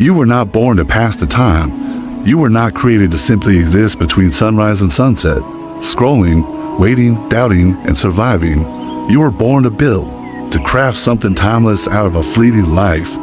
You were not born to pass the time. You were not created to simply exist between sunrise and sunset, scrolling, waiting, doubting, and surviving. You were born to build, to craft something timeless out of a fleeting life,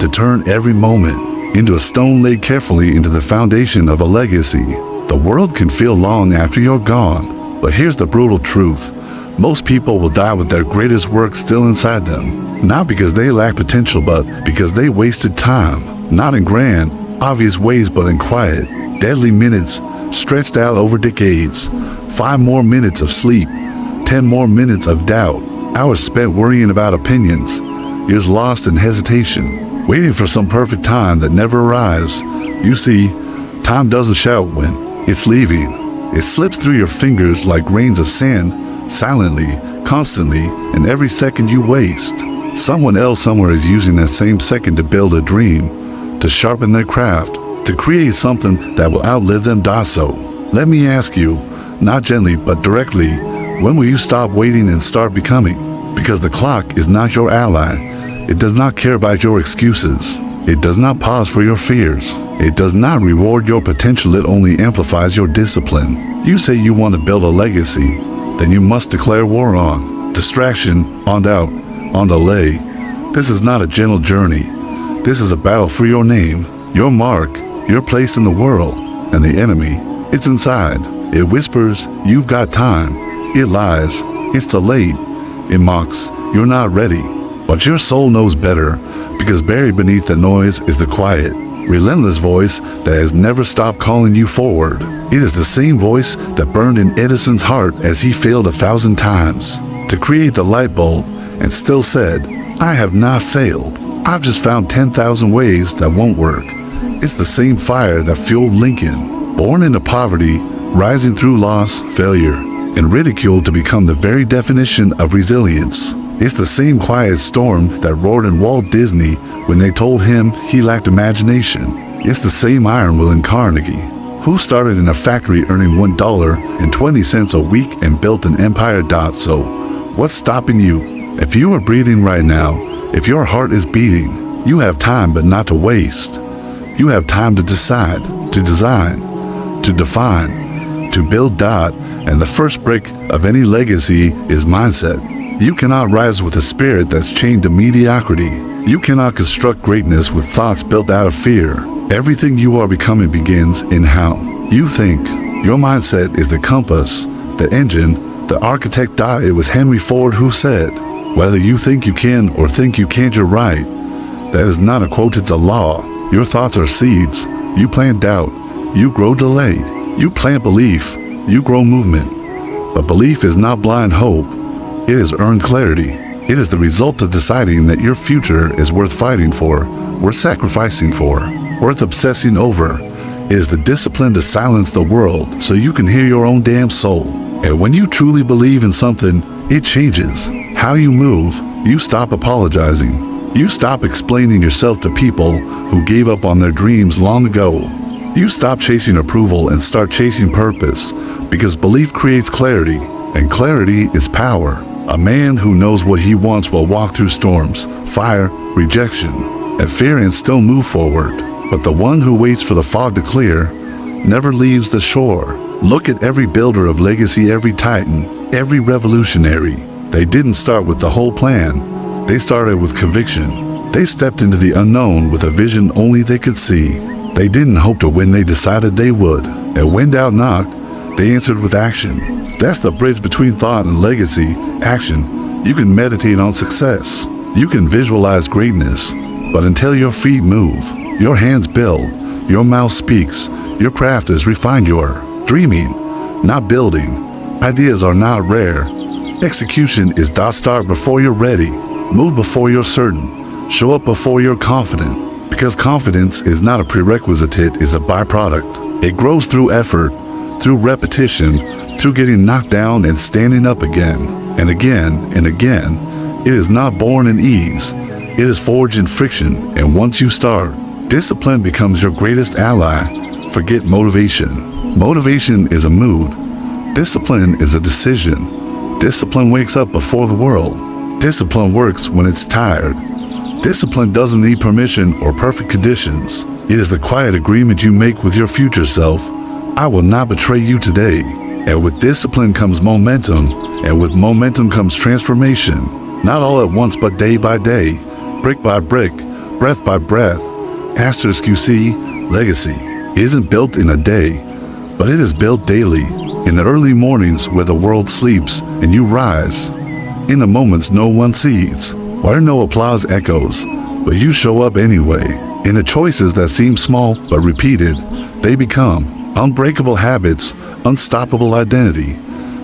to turn every moment into a stone laid carefully into the foundation of a legacy. The world can feel long after you're gone, but here's the brutal truth. Most people will die with their greatest work still inside them, not because they lack potential, but because they wasted time, not in grand, obvious ways, but in quiet, deadly minutes stretched out over decades. 5 more minutes of sleep, 10 more minutes of doubt, hours spent worrying about opinions, years lost in hesitation, waiting for some perfect time that never arrives. You see, time doesn't shout when it's leaving. It slips through your fingers like grains of sand, silently, constantly, and every second you waste. Someone else somewhere is using that same second to build a dream, to sharpen their craft, to create something that will outlive them. So, let me ask you, not gently but directly, when will you stop waiting and start becoming? Because the clock is not your ally. It does not care about your excuses. It does not pause for your fears. It does not reward your potential. It only amplifies your discipline. You say you want to build a legacy, then you must declare war on distraction, on doubt, on delay. This is not a gentle journey. This is a battle for your name, your mark, your place in the world. And the enemy, it's inside. It whispers, you've got time. It lies, it's too late. It mocks, you're not ready. But your soul knows better, because buried beneath the noise is the quiet, relentless voice that has never stopped calling you forward. It is the same voice that burned in Edison's heart as he failed 1,000 times to create the light bulb and still said, I have not failed. I've just found 10,000 ways that won't work. It's the same fire that fueled Lincoln, born into poverty, rising through loss, failure, and ridicule to become the very definition of resilience. It's the same quiet storm that roared in Walt Disney when they told him he lacked imagination. It's the same iron-willing Carnegie, who started in a factory earning $1.20 a week and built an empire. So, what's stopping you? If you are breathing right now, if your heart is beating, you have time but not to waste. You have time to decide, to design, to define, to build. And the first brick of any legacy is mindset. You cannot rise with a spirit that's chained to mediocrity. You cannot construct greatness with thoughts built out of fear. Everything you are becoming begins in how you think. Your mindset is the compass, the engine, the architect. It was Henry Ford who said, whether you think you can or think you can't, you're right. That is not a quote, it's a law. Your thoughts are seeds. You plant doubt. You grow delay. You plant belief. You grow movement. But belief is not blind hope. It is earned clarity. It is the result of deciding that your future is worth fighting for, worth sacrificing for, worth obsessing over. It is the discipline to silence the world so you can hear your own damn soul. And when you truly believe in something, it changes how you move. You stop apologizing. You stop explaining yourself to people who gave up on their dreams long ago. You stop chasing approval and start chasing purpose, because belief creates clarity, and clarity is power. A man who knows what he wants will walk through storms, fire, rejection, and fear and still move forward. But the one who waits for the fog to clear never leaves the shore. Look at every builder of legacy, every titan, every revolutionary. They didn't start with the whole plan. They started with conviction. They stepped into the unknown with a vision only they could see. They didn't hope to win, they decided they would. And when doubt knocked, they answered with action. That's the bridge between thought and legacy, action. You can meditate on success. You can visualize greatness. But until your feet move, your hands build, your mouth speaks, your craft is refined. You're dreaming, not building. Ideas are not rare. Execution is start before you're ready. Move before you're certain. Show up before you're confident. Because confidence is not a prerequisite, it is a byproduct. It grows through effort, through repetition, through getting knocked down and standing up again and again and again. It is not born in ease. It is forged in friction. And once you start, discipline becomes your greatest ally. Forget motivation. Motivation is a mood. Discipline is a decision. Discipline wakes up before the world. Discipline works when it's tired. Discipline doesn't need permission or perfect conditions. It is the quiet agreement you make with your future self. I will not betray you today. And with discipline comes momentum, and with momentum comes transformation. Not all at once, but day by day, brick by brick, breath by breath. Asterisk, you see, legacy isn't built in a day, but it is built daily, in the early mornings where the world sleeps and you rise, in the moments no one sees, where no applause echoes, but you show up anyway. In the choices that seem small but repeated, they become unbreakable habits, unstoppable identity.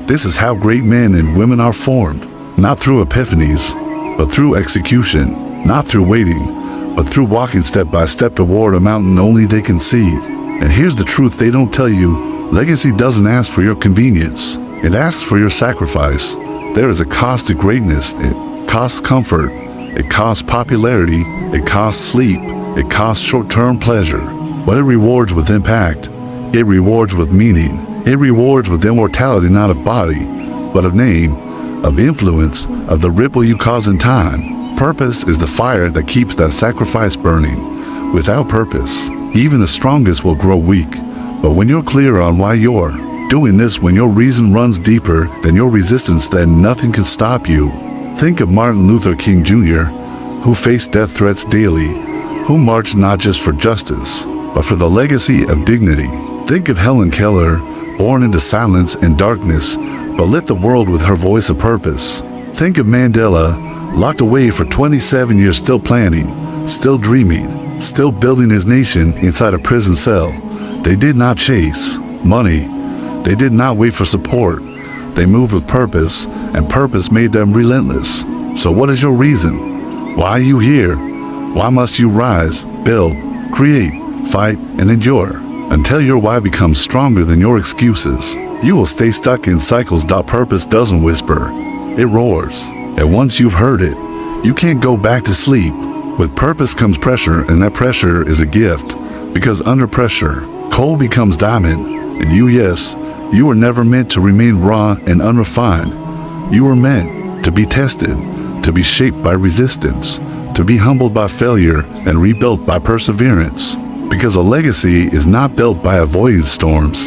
This is how great men and women are formed, not through epiphanies, but through execution, not through waiting, but through walking step by step toward a mountain only they can see. And here's the truth they don't tell you: legacy doesn't ask for your convenience, it asks for your sacrifice. There is a cost to greatness. It costs comfort, it costs popularity, it costs sleep, it costs short-term pleasure. But it rewards with impact, it rewards with meaning, it rewards with immortality, not of body, but of name, of influence, of the ripple you cause in time. Purpose is the fire that keeps that sacrifice burning. Without purpose, even the strongest will grow weak. But when you're clear on why you're doing this, when your reason runs deeper than your resistance, then nothing can stop you. Think of Martin Luther King Jr., who faced death threats daily, who marched not just for justice, but for the legacy of dignity. Think of Helen Keller, born into silence and darkness, but lit the world with her voice of purpose. Think of Mandela, locked away for 27 years, still planning, still dreaming, still building his nation inside a prison cell. They did not chase money. They did not wait for support. They moved with purpose, and purpose made them relentless. So what is your reason? Why are you here? Why must you rise, build, create, fight, and endure? Until your why becomes stronger than your excuses, you will stay stuck in cycles. Purpose doesn't whisper, it roars. And once you've heard it, you can't go back to sleep. With purpose comes pressure, and that pressure is a gift. Because under pressure, coal becomes diamond. And you were never meant to remain raw and unrefined. You were meant to be tested, to be shaped by resistance, to be humbled by failure and rebuilt by perseverance. Because a legacy is not built by avoiding storms,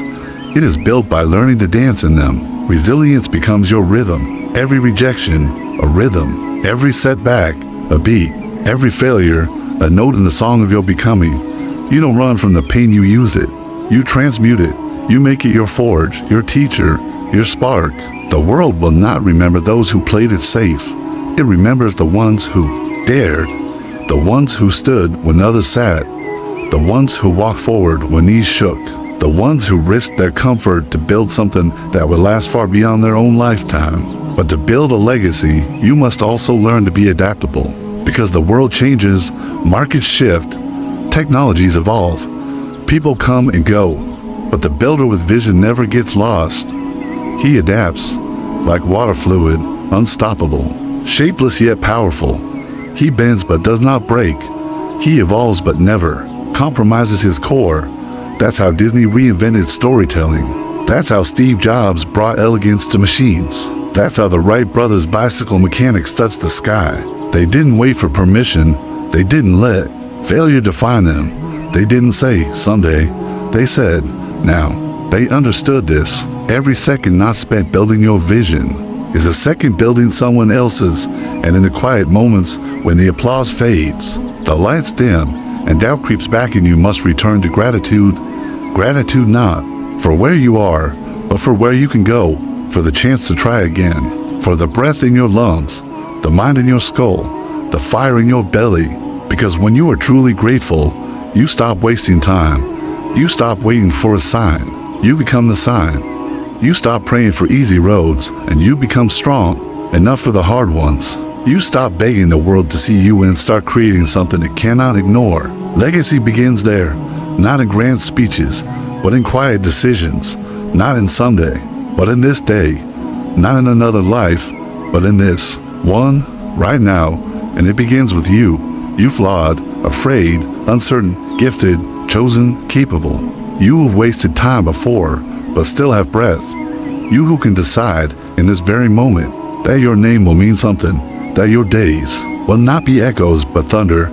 it is built by learning to dance in them. Resilience becomes your rhythm. Every rejection, a rhythm. Every setback, a beat. Every failure, a note in the song of your becoming. You don't run from the pain, you use it. You transmute it. You make it your forge, your teacher, your spark. The world will not remember those who played it safe. It remembers the ones who dared, the ones who stood when others sat, the ones who walked forward when knees shook, the ones who risked their comfort to build something that would last far beyond their own lifetime. But to build a legacy, you must also learn to be adaptable. Because the world changes, markets shift, technologies evolve, people come and go, but the builder with vision never gets lost. He adapts, like water fluid, unstoppable, shapeless yet powerful. He bends but does not break. He evolves but never compromises his core. That's how Disney reinvented storytelling. That's how Steve Jobs brought elegance to machines. That's how the Wright brothers' bicycle mechanics touched the sky. They didn't wait for permission. They didn't let failure define them. They didn't say, someday. They said, now. They understood this. Every second not spent building your vision is a second building someone else's. And in the quiet moments when the applause fades, the lights dim, and doubt creeps back, and you must return to gratitude. Gratitude not for where you are, but for where you can go, for the chance to try again, for the breath in your lungs, the mind in your skull, the fire in your belly. Because when you are truly grateful, you stop wasting time. You stop waiting for a sign. You become the sign. You stop praying for easy roads, and you become strong enough for the hard ones. You stop begging the world to see you and start creating something it cannot ignore. Legacy begins there, not in grand speeches, but in quiet decisions. Not in someday, but in this day. Not in another life, but in this one right now. And it begins with you. You flawed, afraid, uncertain, gifted, chosen, capable. You who've wasted time before, but still have breath. You who can decide in this very moment that your name will mean something, that your days will not be echoes but thunder,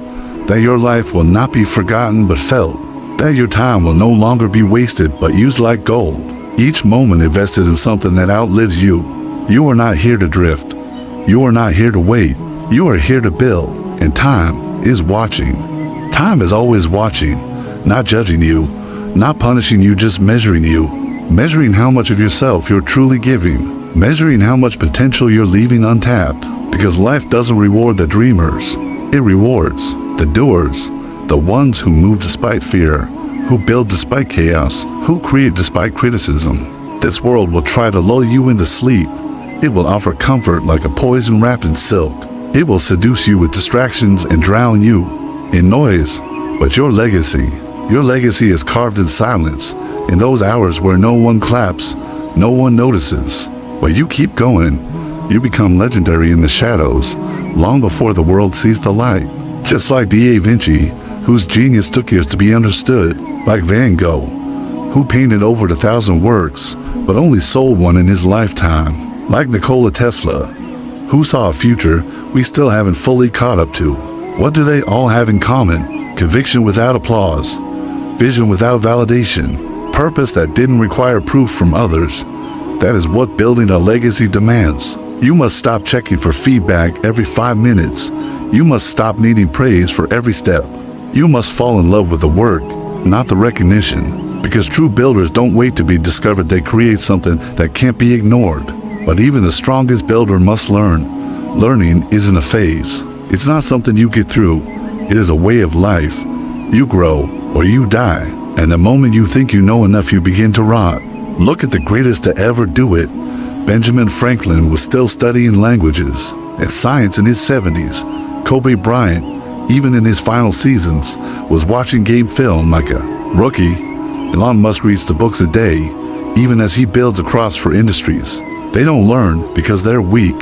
that your life will not be forgotten but felt, that your time will no longer be wasted but used like gold. Each moment invested in something that outlives you. You are not here to drift. You are not here to wait. You are here to build, and time is watching. Time is always watching, not judging you, not punishing you, just measuring you. Measuring how much of yourself you're truly giving. Measuring how much potential you're leaving untapped. Because life doesn't reward the dreamers. It rewards the doers, the ones who move despite fear, who build despite chaos, who create despite criticism. This world will try to lull you into sleep. It will offer comfort like a poison wrapped in silk. It will seduce you with distractions and drown you in noise. But your legacy is carved in silence, in those hours where no one claps, no one notices. But you keep going. You become legendary in the shadows, long before the world sees the light. Just like Da Vinci, whose genius took years to be understood, like Van Gogh, who painted over 1,000 works, but only sold one in his lifetime. Like Nikola Tesla, who saw a future we still haven't fully caught up to. What do they all have in common? Conviction without applause, vision without validation, purpose that didn't require proof from others. That is what building a legacy demands. You must stop checking for feedback every 5 minutes. You must stop needing praise for every step. You must fall in love with the work, not the recognition. Because true builders don't wait to be discovered, they create something that can't be ignored. But even the strongest builder must learn. Learning isn't a phase. It's not something you get through. It is a way of life. You grow or you die. And the moment you think you know enough, you begin to rot. Look at the greatest to ever do it. Benjamin Franklin was still studying languages and science in his 70s. Kobe Bryant, even in his final seasons, was watching game film like a rookie. Elon Musk reads the books a day, even as he builds across for industries. They don't learn because they're weak.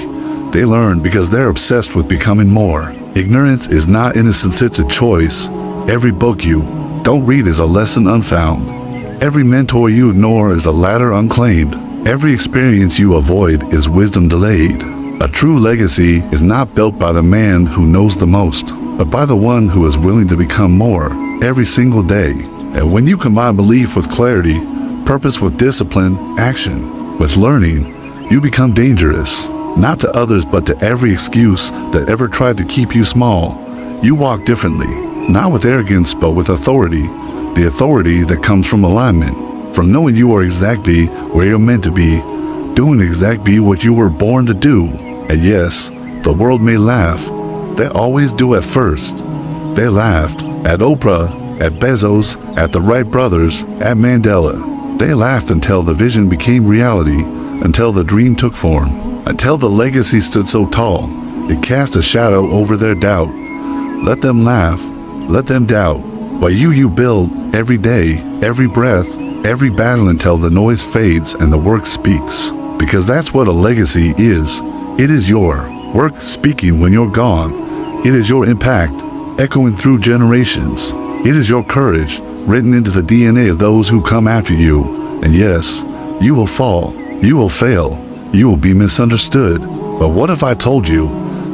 They learn because they're obsessed with becoming more. Ignorance is not innocence, it's a choice. Every book you don't read is a lesson unfound. Every mentor you ignore is a ladder unclaimed. Every experience you avoid is wisdom delayed. A true legacy is not built by the man who knows the most, but by the one who is willing to become more every single day. And when you combine belief with clarity, purpose with discipline, action with learning, you become dangerous, not to others but to every excuse that ever tried to keep you small. You walk differently, not with arrogance but with authority, the authority that comes from alignment, from knowing you are exactly where you're meant to be, doing exactly what you were born to do. And yes, the world may laugh. They always do at first. They laughed at Oprah, at Bezos, at the Wright brothers, at Mandela. They laughed until the vision became reality, until the dream took form, until the legacy stood so tall, it cast a shadow over their doubt. Let them laugh, let them doubt, but you build every day, every breath, every battle until the noise fades and the work speaks. Because that's what a legacy is. It is your work speaking when you're gone. It is your impact echoing through generations. It is your courage written into the DNA of those who come after you. And yes, you will fall. You will fail. You will be misunderstood. But what if I told you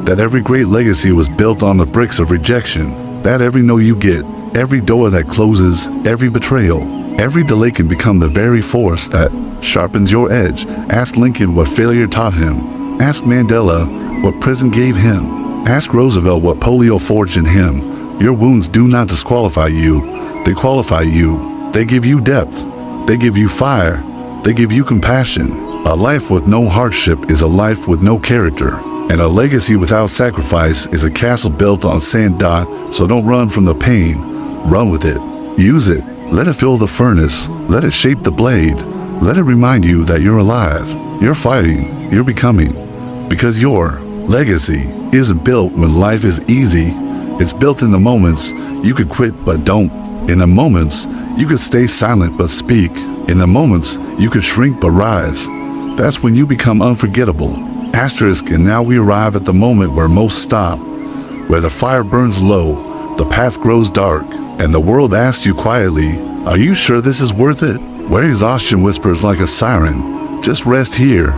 that every great legacy was built on the bricks of rejection? That every no you get, every door that closes, every betrayal, every delay can become the very force that sharpens your edge. Ask Lincoln what failure taught him. Ask Mandela what prison gave him. Ask Roosevelt what polio forged in him. Your wounds do not disqualify you. They qualify you. They give you depth. They give you fire. They give you compassion. A life with no hardship is a life with no character. And a legacy without sacrifice is a castle built on sand. So don't run from the pain. Run with it. Use it. Let it fuel the furnace. Let it shape the blade. Let it remind you that you're alive. You're fighting. You're becoming. Because your legacy isn't built when life is easy. It's built in the moments you could quit but don't. In the moments you could stay silent but speak. In the moments you could shrink but rise. That's when you become unforgettable. Asterisk, and now we arrive at the moment where most stop, where the fire burns low, the path grows dark, and the world asks you quietly, are you sure this is worth it? Where exhaustion whispers like a siren, just rest here.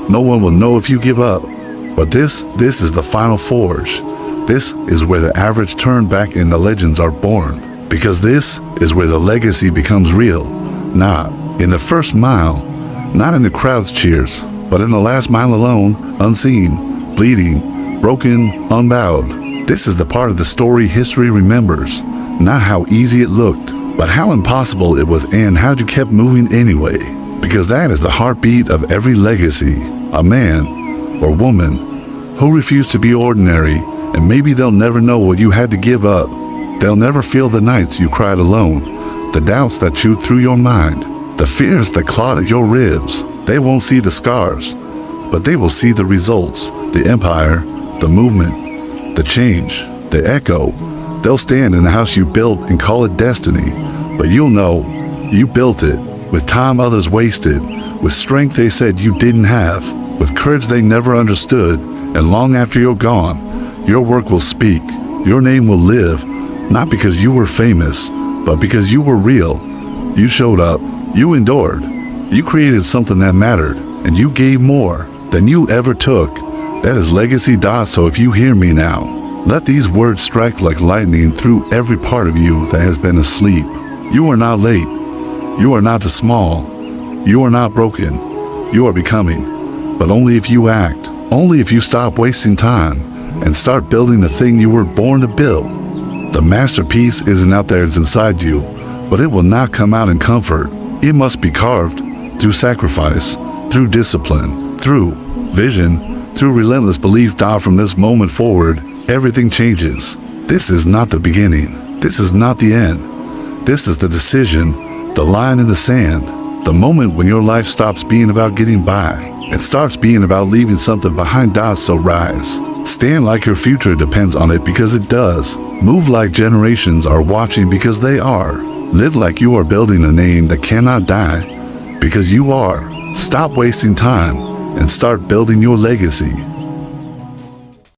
No one will know if you give up. But this is the final forge. This is where the average turn back and the legends are born. Because this is where the legacy becomes real. Not in the first mile, not in the crowd's cheers, but in the last mile alone, unseen, bleeding, broken, unbowed. This is the part of the story history remembers. Not how easy it looked, but how impossible it was and how you kept moving anyway. Because that is the heartbeat of every legacy. A man or woman who refused to be ordinary, and maybe they'll never know what you had to give up. They'll never feel the nights you cried alone, the doubts that chewed through your mind, the fears that clawed at your ribs. They won't see the scars, but they will see the results, the empire, the movement, the change, the echo. They'll stand in the house you built and call it destiny, but you'll know you built it with time others wasted, with strength they said you didn't have, with courage they never understood, and long after you're gone, your work will speak, your name will live, not because you were famous, but because you were real. You showed up, you endured, you created something that mattered, and you gave more than you ever took. That is legacy, so if you hear me now, let these words strike like lightning through every part of you that has been asleep. You are not late, you are not too small, you are not broken, you are becoming, but only if you act, only if you stop wasting time and start building the thing you were born to build. The masterpiece isn't out there, it's inside you, but it will not come out in comfort. It must be carved through sacrifice, through discipline, through vision, through relentless belief. From this moment forward, everything changes. This is not the beginning. This is not the end. This is the decision, the line in the sand, the moment when your life stops being about getting by and starts being about leaving something behind. So rise. Stand like your future depends on it, because it does. Move like generations are watching, because they are. Live like you are building a name that cannot die, because you are. Stop wasting time and start building your legacy.